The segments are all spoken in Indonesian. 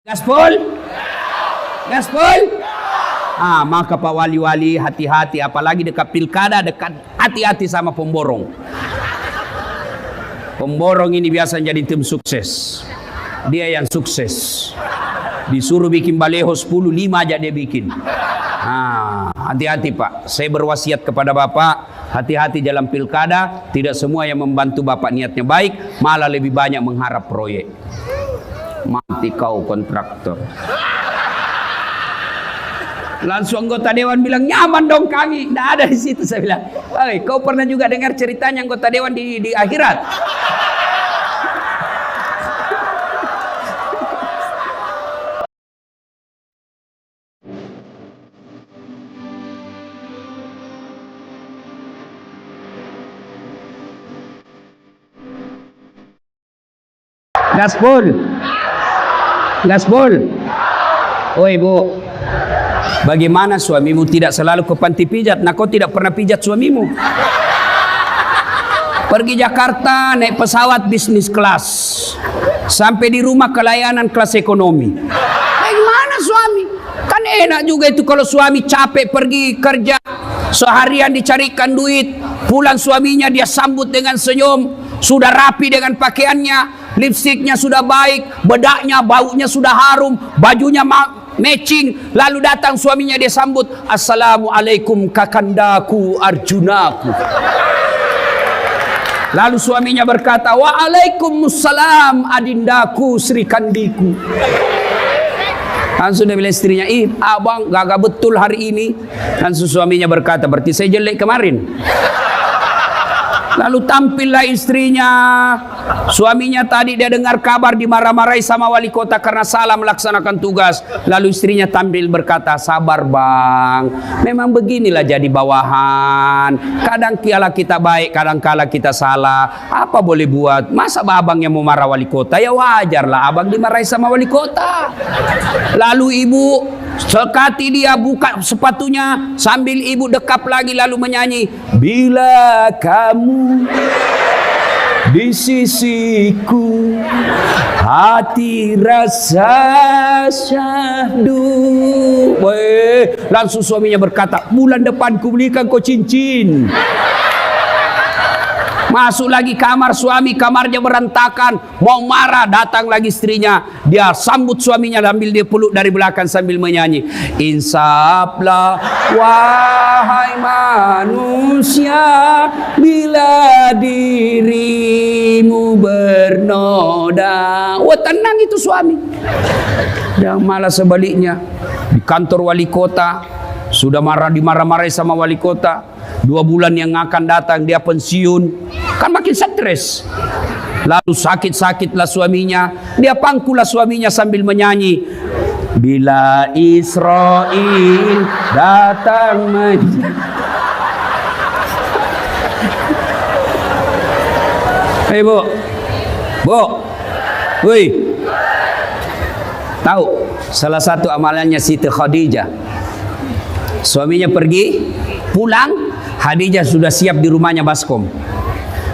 Gaspol? Gaspol? Maka Pak Wali-wali hati-hati, apalagi dekat pilkada, dekat hati-hati sama pemborong. Pemborong ini biasa jadi tim sukses. Dia yang sukses. Disuruh bikin baleho 10, 5 aja dia bikin. Hati-hati Pak. Saya berwasiat kepada Bapak, hati-hati dalam pilkada. Tidak semua yang membantu Bapak niatnya baik, malah lebih banyak mengharap proyek. Mati kau kontraktor. Langsung anggota dewan bilang, nyaman dong kami. Nggak ada di situ. Saya bilang, kau pernah juga dengar ceritanya anggota dewan di akhirat? Gaspol. Gaspol. Oi Bu, bagaimana suamimu tidak selalu ke panti pijat? Nah, kau tidak pernah pijat suamimu. Pergi Jakarta naik pesawat bisnis kelas, sampai di rumah kelayanan kelas ekonomi. Bagaimana suami? Kan enak juga itu kalau suami capek pergi kerja seharian dicarikan duit, pulang suaminya dia sambut dengan senyum, sudah rapi dengan pakaiannya, lipstiknya sudah baik, bedaknya, baunya sudah harum, bajunya matching. Lalu datang suaminya, dia sambut, assalamualaikum kakandaku Arjunaku. Lalu suaminya berkata, waalaikumsalam adindaku Sri Kandiku. Langsung dia bilang istrinya, abang gagah betul hari ini. Langsung suaminya berkata, berarti saya jelek kemarin. Lalu tampillah istrinya. Suaminya tadi dia dengar kabar dimarah-marahi sama wali kota karena salah melaksanakan tugas. Lalu istrinya tampil berkata, sabar bang, memang beginilah jadi bawahan. Kadang kala kita baik, kadang kala kita salah. Apa boleh buat? Masa abang yang mau marah wali kota? Ya wajarlah abang dimarahi sama wali kota. Lalu ibu sekati dia buka sepatunya sambil ibu dekap lagi lalu menyanyi, bila kamu di sisiku hati rasa syahdu. Langsung suaminya berkata, bulan depan ku belikan kau cincin. Masuk lagi kamar suami, kamarnya berantakan, mau marah, datang lagi istrinya. Dia sambut suaminya sambil dia peluk dari belakang sambil menyanyi, insaflah wahai manusia bila dirimu bernoda. Tenang itu suami. Dan malah sebaliknya, di kantor wali kota sudah dimarah-marahi sama wali kota. 2 bulan yang akan datang dia pensiun, kan makin stres. Lalu sakit-sakitlah suaminya, dia pangkulah suaminya sambil menyanyi, bila Israel datang Hei Bu, woi, tahu salah satu amalannya Siti Khadijah, suaminya pergi, pulang, Khadijah sudah siap di rumahnya baskom.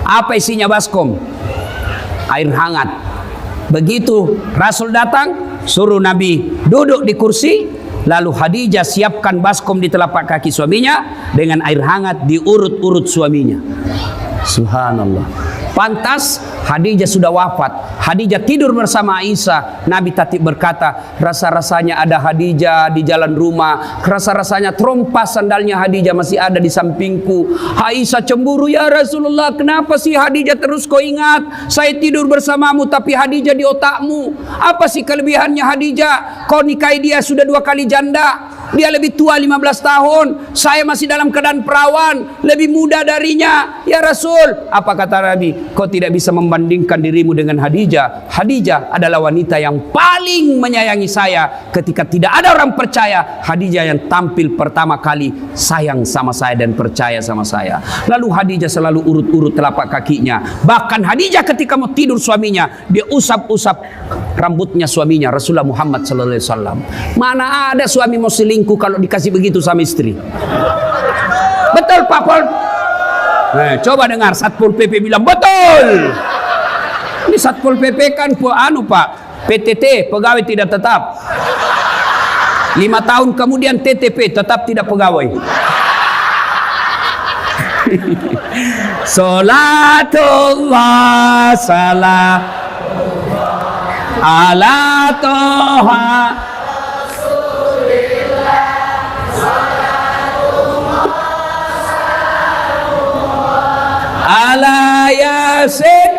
Apa isinya baskom? Air hangat. Begitu Rasul datang, suruh Nabi duduk di kursi, lalu Khadijah siapkan baskom di telapak kaki suaminya dengan air hangat, diurut-urut suaminya. Subhanallah. Pantas Khadijah sudah wafat. Khadijah tidur bersama Aisyah. Nabi Tatib berkata, rasa-rasanya ada Khadijah di jalan rumah. Rasa-rasanya trompas sandalnya Khadijah masih ada di sampingku. Aisyah cemburu, ya Rasulullah, kenapa sih Khadijah terus kau ingat? Saya tidur bersamamu tapi Khadijah di otakmu. Apa sih kelebihannya Khadijah? Kau nikahi dia sudah 2 kali janda. Dia lebih tua 15 tahun. Saya masih dalam keadaan perawan, lebih muda darinya. Ya Rasul, apa kata Nabi? Kau tidak bisa membandingkan dirimu dengan Khadijah. Khadijah adalah wanita yang paling menyayangi saya. Ketika tidak ada orang percaya, Khadijah yang tampil pertama kali sayang sama saya dan percaya sama saya. Lalu Khadijah selalu urut-urut telapak kakinya. Bahkan Khadijah ketika mau tidur suaminya, dia usap-usap rambutnya suaminya, Rasulullah Muhammad SAW. Mana ada suami mau selingkuh kalau dikasih begitu sama istri? Betul Pak Pol? Coba dengar Satpol PP bilang betul. Ini Satpol PP kan Pak, PTT, pegawai tidak tetap. 5 tahun kemudian TTP, tetap tidak pegawai. Salatullah salam ala toha ala yasin,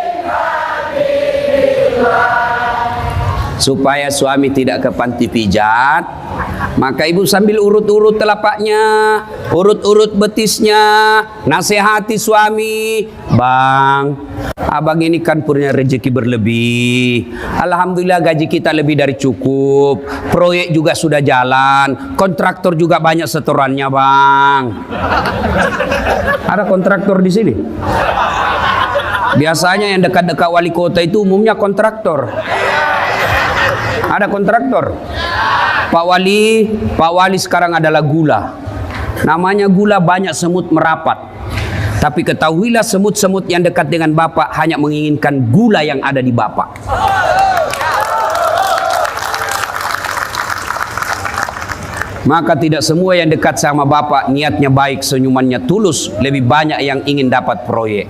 supaya suami tidak ke panti pijat, maka ibu sambil urut-urut telapaknya, urut-urut betisnya, nasihati suami, bang, abang ini kan punya rezeki berlebih, alhamdulillah gaji kita lebih dari cukup, proyek juga sudah jalan, kontraktor juga banyak setorannya bang. Ada kontraktor di sini? Biasanya yang dekat-dekat wali kota itu umumnya kontraktor. Ada kontraktor. Pak Wali sekarang adalah gula. Namanya gula, banyak semut merapat. Tapi ketahuilah semut-semut yang dekat dengan Bapak hanya menginginkan gula yang ada di Bapak. Maka tidak semua yang dekat sama Bapak niatnya baik, senyumannya tulus. Lebih banyak yang ingin dapat proyek.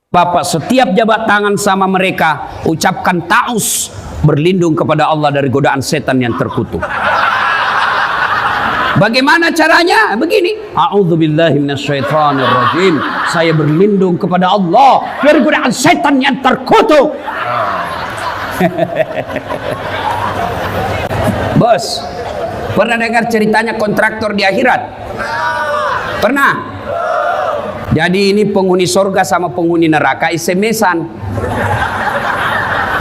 Bapak setiap jabat tangan sama mereka, ucapkan ta'us, berlindung kepada Allah dari godaan setan yang terkutuk. Bagaimana caranya? Begini. A'udzubillahi minasyaitonirrajim. Saya berlindung kepada Allah dari godaan setan yang terkutuk. Bos, pernah dengar ceritanya kontraktor di akhirat? Pernah? Jadi ini penghuni surga sama penghuni neraka SMS-an.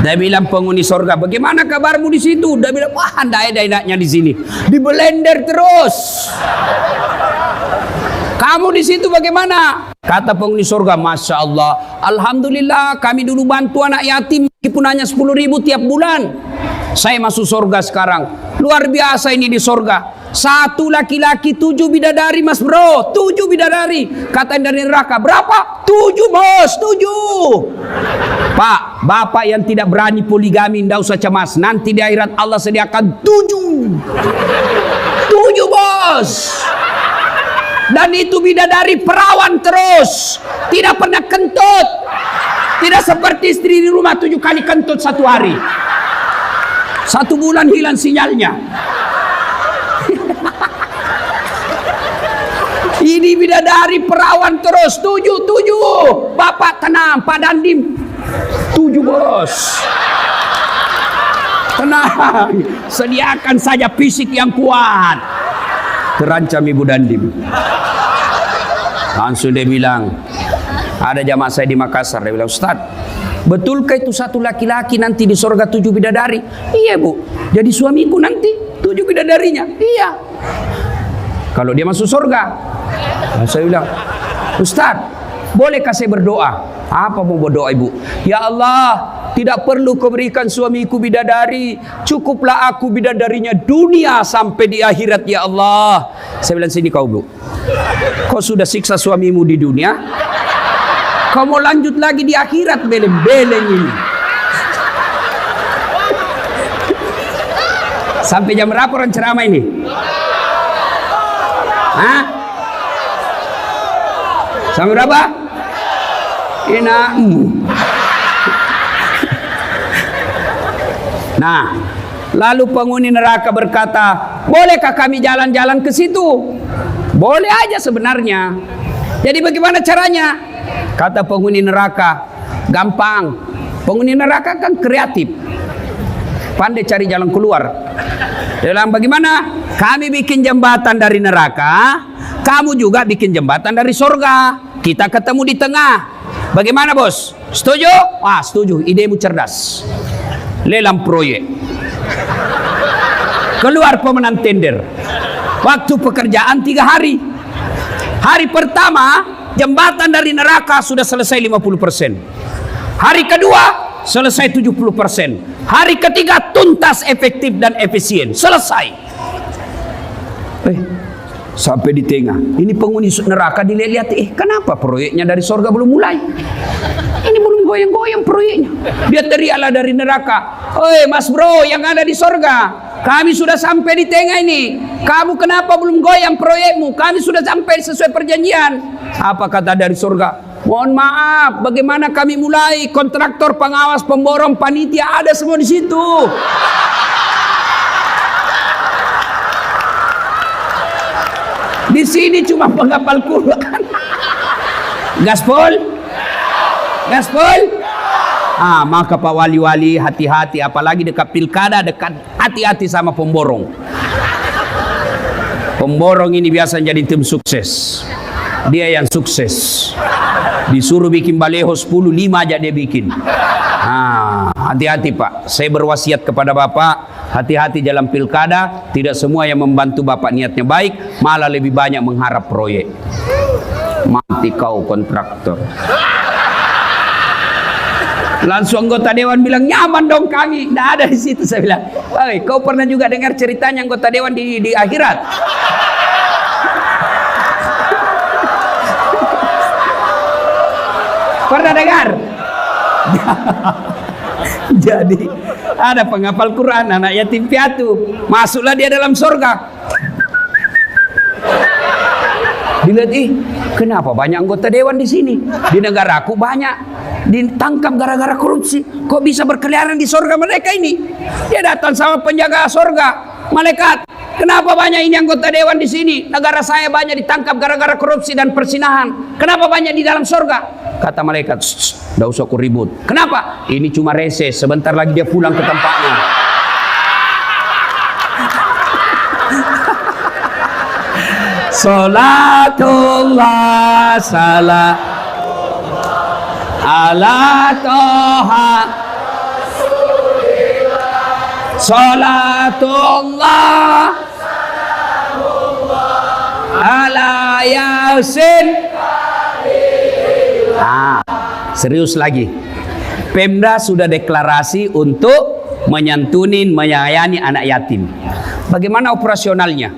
Dia bilang penghuni surga, bagaimana kabarmu di situ? Dia bilang, wah enaknya di sini. Di blender terus. Kamu di situ bagaimana? Kata penghuni surga, masya Allah, alhamdulillah kami dulu bantu anak yatim meskipun hanya 10.000 tiap bulan. Saya masuk surga sekarang. Luar biasa ini di surga. 1 laki-laki 7 bidadari mas bro. 7 bidadari. Kata dari neraka, berapa? 7 bos, 7. Pak, bapak yang tidak berani poligami, tidak usah cemas. Nanti di akhirat Allah sediakan 7. 7 bos. Dan itu bidadari perawan terus. Tidak pernah kentut. Tidak seperti istri di rumah 7 kali kentut 1 hari. 1 bulan hilang sinyalnya. Ini bidadari perawan terus. 7. Bapak tenang, Pak Dandim. 7 bos. Tenang. Sediakan saja fisik yang kuat. Terancam Ibu Dandim. Langsung dia bilang, ada jamaah saya di Makassar. Dia bilang, Ustaz, betulkah itu 1 laki-laki nanti di surga 7 bidadari? Iya bu. Jadi suamiku nanti 7 bidadarinya. Iya. Kalau dia masuk surga, saya bilang, Ustaz, bolehkah saya berdoa? Apa mau berdoa ibu? Ya Allah, tidak perlu kau berikan suamiku bidadari, cukuplah aku bidadarinya dunia sampai di akhirat ya Allah. Saya bilang, sini kau bu, kau sudah siksa suamimu di dunia, kau mau lanjut lagi di akhirat beleng-beleng ini. Sampai jam berapa orang ceramah ini? Hah? Sampai berapa? Nah, lalu penghuni neraka berkata, bolehkah kami jalan-jalan ke situ? Boleh aja sebenarnya. Jadi bagaimana caranya? Kata penghuni neraka, gampang. Penghuni neraka kan kreatif, pandai cari jalan keluar. Dia bilang, bagaimana? Kami bikin jembatan dari neraka, kamu juga bikin jembatan dari surga. Kita ketemu di tengah. Bagaimana bos? Setuju? Wah setuju, idemu cerdas. Lelang proyek. Keluar pemenang tender. Waktu pekerjaan 3 hari. Hari pertama, jembatan dari neraka sudah selesai 50%. Hari kedua, selesai 70%. Hari ketiga, tuntas, efektif, dan efisien. Selesai. Sampai di tengah. Ini penghuni neraka dilihat-lihat. Kenapa proyeknya dari surga belum mulai? Ini belum goyang-goyang proyeknya. Dia teriaklah dari neraka, "Oi Mas Bro yang ada di sorga, kami sudah sampai di tengah ini. Kamu kenapa belum goyang proyekmu? Kami sudah sampai sesuai perjanjian." Apa kata dari sorga? "Mohon maaf, bagaimana kami mulai? Kontraktor, pengawas, pemborong, panitia ada semua di situ." Di sini cuma penghafal Quran. Gaspol? Gaspol? Maka Pak Wali-wali hati-hati, apalagi dekat pilkada, dekat hati-hati sama pemborong. Pemborong ini biasa jadi tim sukses. Dia yang sukses. Disuruh bikin baleho 10, 5 aja dia bikin. Hati-hati Pak. Saya berwasiat kepada Bapak, hati-hati dalam pilkada. Tidak semua yang membantu Bapak niatnya baik, malah lebih banyak mengharap proyek. Mati kau kontraktor. Langsung anggota dewan bilang, "Nyaman dong kami." Nggak ada di situ. Saya bilang, "Oi, kau pernah juga dengar ceritanya anggota dewan di akhirat?" Pernah dengar? Jadi ada penghafal Quran, anak yatim piatu, masuklah dia dalam surga. Dilihat, kenapa banyak anggota dewan di sini? Di negaraku banyak ditangkap gara-gara korupsi. Kok bisa berkeliaran di surga mereka ini? Dia datang sama penjaga surga, malaikat, "Kenapa banyak ini anggota dewan di sini? Negara saya banyak ditangkap gara-gara korupsi dan persinahan. Kenapa banyak di dalam surga?" Kata malaikat, "Tidak usah aku ribut." "Kenapa?" "Ini cuma reses, sebentar lagi dia pulang ke tempatnya." Salatullah salam ala toha, salatullah ala yasin. Serius lagi, Pemda sudah deklarasi untuk menyantunin, menyayani anak yatim. Bagaimana operasionalnya?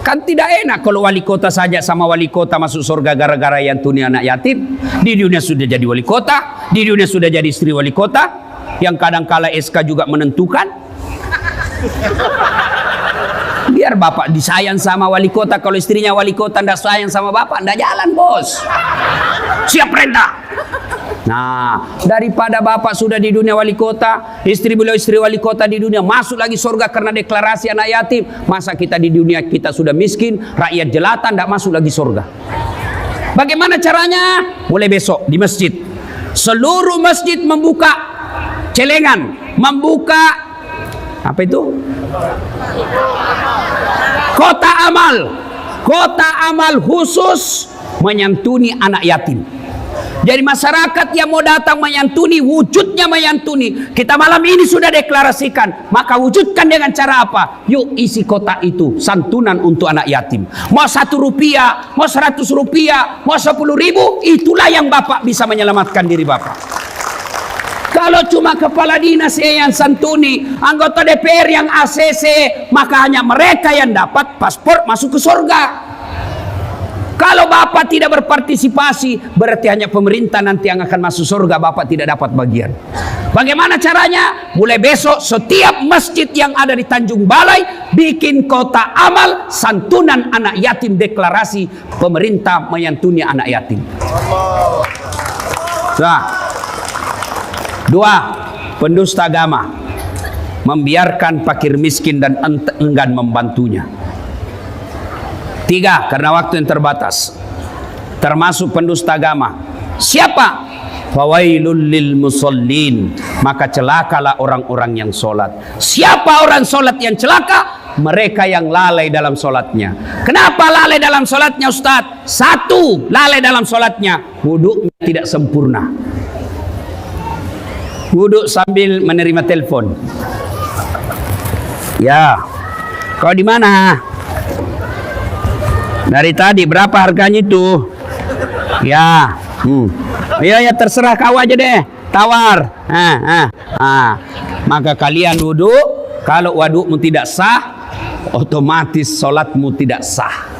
Kan tidak enak kalau wali kota saja sama wali kota masuk surga gara-gara yantuni anak yatim. Di dunia sudah jadi wali kota, di dunia sudah jadi istri wali kota, yang kadang-kala SK juga menentukan. Biar bapak disayang sama wali kota, kalau istrinya wali kota tidak sayang sama bapak, tidak jalan bos. Siap perintah. Nah, daripada bapak sudah di dunia wali kota, istri beliau istri wali kota di dunia, masuk lagi surga karena deklarasi anak yatim. Masa kita di dunia kita sudah miskin, rakyat jelata, tidak masuk lagi surga. Bagaimana caranya? Mulai besok di masjid, seluruh masjid membuka celengan, membuka apa itu? Kota amal khusus menyantuni anak yatim. Jadi masyarakat yang mau datang menyantuni, wujudnya menyantuni. Kita malam ini sudah deklarasikan, maka wujudkan dengan cara apa? Yuk isi kota itu santunan untuk anak yatim. Mau 1 rupiah, mau 100 rupiah, mau 10 ribu, itulah yang Bapak bisa menyelamatkan diri Bapak. Kalau cuma kepala dinas yang santuni, anggota DPR yang ACC, maka hanya mereka yang dapat paspor masuk ke surga. Kalau Bapak tidak berpartisipasi, berarti hanya pemerintah nanti yang akan masuk surga, Bapak tidak dapat bagian. Bagaimana caranya? Mulai besok setiap masjid yang ada di Tanjung Balai bikin kota amal santunan anak yatim, deklarasi pemerintah menyantuni anak yatim. Nah, 2, pendusta agama membiarkan fakir miskin dan enggan membantunya. 3, karena waktu yang terbatas, termasuk pendusta agama. Siapa? Fawailul lil musallin, maka celakalah orang-orang yang sholat. Siapa orang sholat yang celaka? Mereka yang lalai dalam sholatnya. Kenapa lalai dalam sholatnya Ustadz? 1, lalai dalam sholatnya, wudhunya tidak sempurna. Wudhu sambil menerima telepon. Ya, kau di mana? Dari tadi berapa harganya itu? Ya, ya terserah kau aja deh, tawar. Maka kalian wudhu. Kalau wudhumu tidak sah, otomatis sholatmu tidak sah.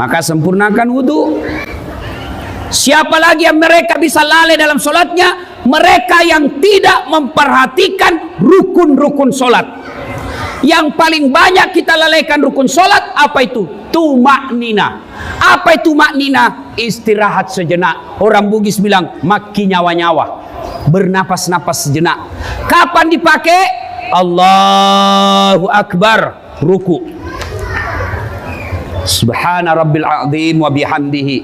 Maka sempurnakan wudhu. Siapa lagi yang mereka bisa lalai dalam solatnya? Mereka yang tidak memperhatikan rukun-rukun solat. Yang paling banyak kita lalaikan rukun solat, apa itu? Tumaknina. Apa itu maknina? Istirahat sejenak. Orang Bugis bilang maki nyawa-nyawa, bernapas-napas sejenak. Kapan dipakai? Allahu Akbar, ruku. Subhana rabbil azim wa bihamdihi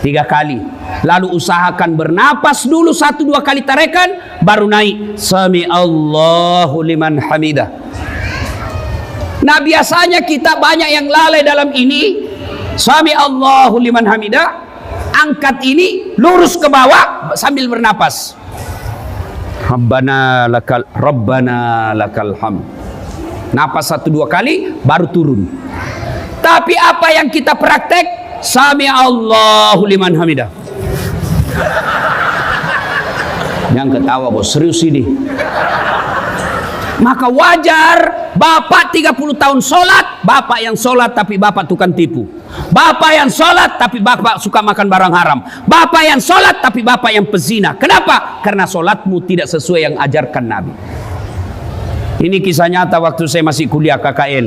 3 kali. Lalu usahakan bernapas dulu 1-2 kali tarekan, baru naik sami Allahu liman hamidah. Nah, biasanya kita banyak yang lalai dalam ini. Sami Allahu liman hamidah, angkat ini lurus ke bawah sambil bernapas. Rabbana lakal hamd. Napas 1-2 kali baru turun. Tapi apa yang kita praktek? Sami Allahu liman hamidah. Jangan ketawa bos, serius ini. Maka wajar bapak 30 tahun sholat, bapak yang sholat tapi bapak tukang tipu. Bapak yang sholat tapi bapak suka makan barang haram. Bapak yang sholat tapi bapak yang pezina. Kenapa? Karena sholatmu tidak sesuai yang ajarkan Nabi. Ini kisah nyata waktu saya masih kuliah KKN.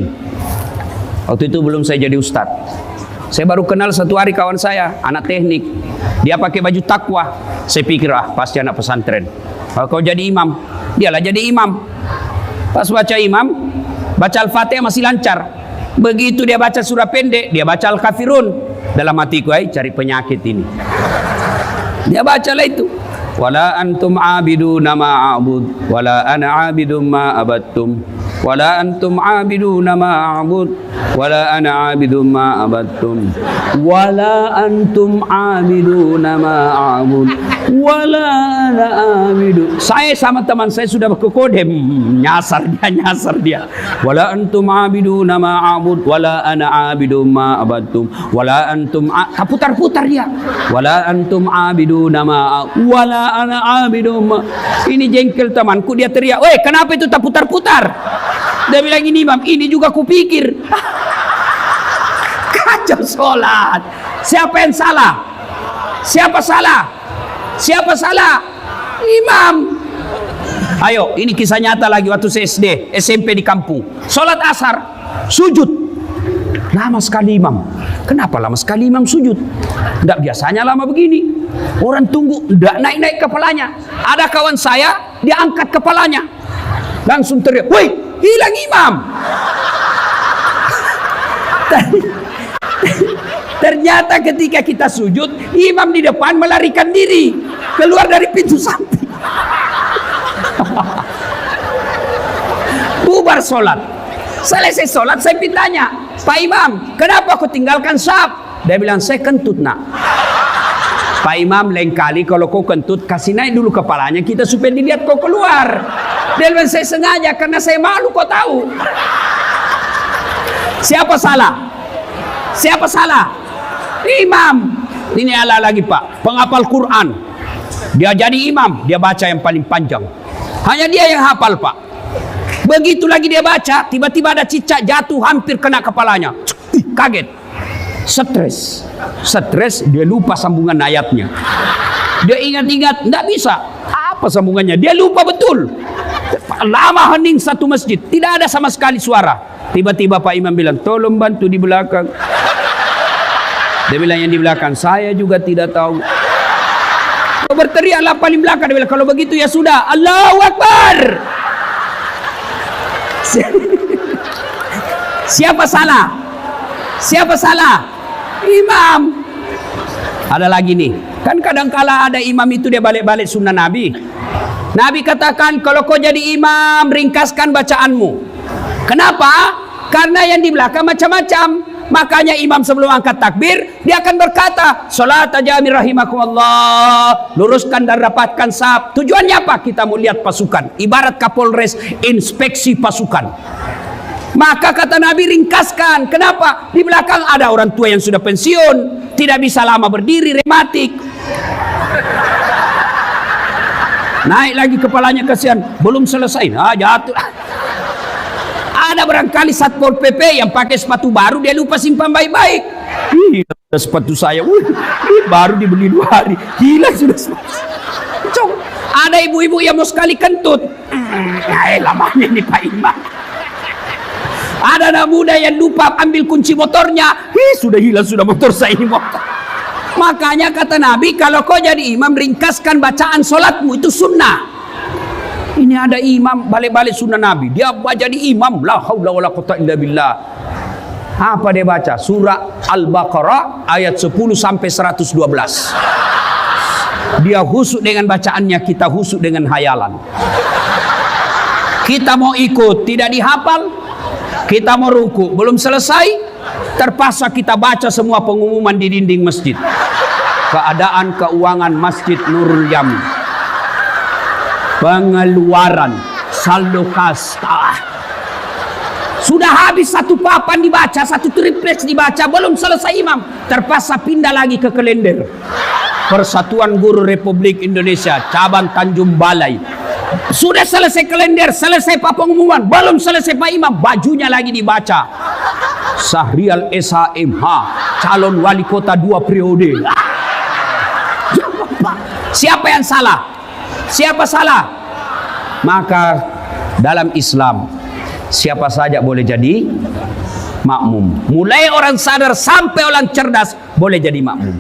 Waktu itu belum saya jadi ustadz. Saya baru kenal satu hari kawan saya, anak teknik. Dia pakai baju takwa. Saya pikir, pasti anak pesantren. Kalau kau jadi imam, dialah jadi imam. Pas baca imam, baca Al-Fatihah masih lancar. Begitu dia baca surah pendek, dia baca Al-Kafirun. Dalam hatiku, cari penyakit ini. Dia bacalah itu. Wala antum abiduna ma a'bud, wala ana abidum ma abattum, wala antum abiduna ma a'bud, wala ana abidum ma abattum, wala antum abiduna ma a'bud, wala ana abidu. Saya sama teman saya sudah berkodem, nyasar dia. Wala antum abiduna ma a'bud, wala ana abidum ma abattum, wala antum putar-putar dia. Wala antum abiduna ma wala ana abidum. Ini jengkel temanku, dia teriak, "Weh, kenapa itu tak putar-putar?" Dia bilang, "Ini imam, ini juga kupikir." Kacau sholat. Siapa yang salah? Siapa salah? Siapa salah? Imam. Ayo, ini kisah nyata lagi waktu saya SD, SMP di kampung. Sholat asar, sujud. Lama sekali imam. Kenapa lama sekali imam sujud? Tidak biasanya lama begini. Orang tunggu, tidak naik-naik kepalanya. Ada kawan saya, dia angkat kepalanya. Langsung teriak, "Woi, hilang imam." Ternyata ketika kita sujud, imam di depan melarikan diri keluar dari pintu samping. Bubar sholat. Selesai sholat, saya tanya, "Pak Imam, kenapa aku tinggalkan saf?" Dia bilang, "Saya kentut nak." "Pak Imam, lain kali kalau kau kentut, kasih naik dulu kepalanya kita supaya dilihat kau keluar." Dia bilang, "Saya sengaja karena saya malu, kau tahu." Siapa salah? Siapa salah? Imam. Ini ala lagi Pak, penghafal Quran. Dia jadi imam, dia baca yang paling panjang. Hanya dia yang hafal Pak. Begitu lagi dia baca, tiba-tiba ada cicak jatuh hampir kena kepalanya. Kaget. Stres, dia lupa sambungan ayatnya. Dia ingat-ingat, tidak bisa. Apa sambungannya? Dia lupa betul. Lama hening satu masjid, tidak ada sama sekali suara. Tiba-tiba Pak Imam bilang, "Tolong bantu di belakang." Dia bilang, "Yang di belakang saya juga tidak tahu." Berteriaklah paling belakang. Dia bilang, "Kalau begitu ya sudah, Allahu Akbar." Siapa salah? Siapa salah? Imam. Ada lagi nih, kan kadang-kala ada imam itu dia balik-balik sunnah Nabi. Nabi katakan, kalau kau jadi imam, ringkaskan bacaanmu. Kenapa? Karena yang di belakang macam-macam. Makanya imam sebelum angkat takbir, dia akan berkata, "Salat jami rahimakumullah." Luruskan dan rapatkan saf. Tujuannya apa? Kita mau lihat pasukan. Ibarat Kapolres inspeksi pasukan. Maka kata Nabi, ringkaskan. Kenapa? Di belakang ada orang tua yang sudah pensiun, tidak bisa lama berdiri, rematik. Naik lagi kepalanya, kasihan, belum selesai, jatuh. Ada barangkali Satpol PP yang pakai sepatu baru, dia lupa simpan baik-baik. Sepatu saya, baru dibeli 2 hari, hilang sudah sepatu. Ada ibu-ibu yang mau sekali kentut, lamanya ini Pak Imam. Ada anak muda yang lupa ambil kunci motornya, sudah hilang sudah motor saya ini motor. Makanya kata Nabi, kalau kau jadi imam, ringkaskan bacaan solatmu, itu sunnah. Ini ada imam balik-balik sunnah Nabi, dia jadi imam, la haula wala quwwata illa billah. Apa dia baca? Surah Al-Baqarah ayat 10 sampai 112. Dia husuk dengan bacaannya, kita husuk dengan hayalan. Kita mau ikut, tidak dihafal. Kita mau ruku, belum selesai, terpaksa kita baca semua pengumuman di dinding masjid. Keadaan keuangan Masjid Nurul Yamin, pengeluaran, saldo kas. Sudah habis satu papan dibaca, satu triplex dibaca, belum selesai imam, terpaksa pindah lagi ke kalender. Persatuan Guru Republik Indonesia cabang Tanjung Balai. Sudah selesai kalender, selesai pengumuman, belum selesai Pak Imam, bajunya lagi dibaca. Syahrial SHMH, calon wali kota 2 periode. Siapa yang salah? Siapa salah? Maka dalam Islam, siapa saja boleh jadi makmum. Mulai orang sadar sampai orang cerdas boleh jadi makmum.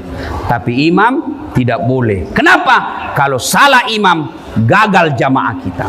Tapi imam tidak boleh. Kenapa? Kalau salah imam, gagal jamaah kita.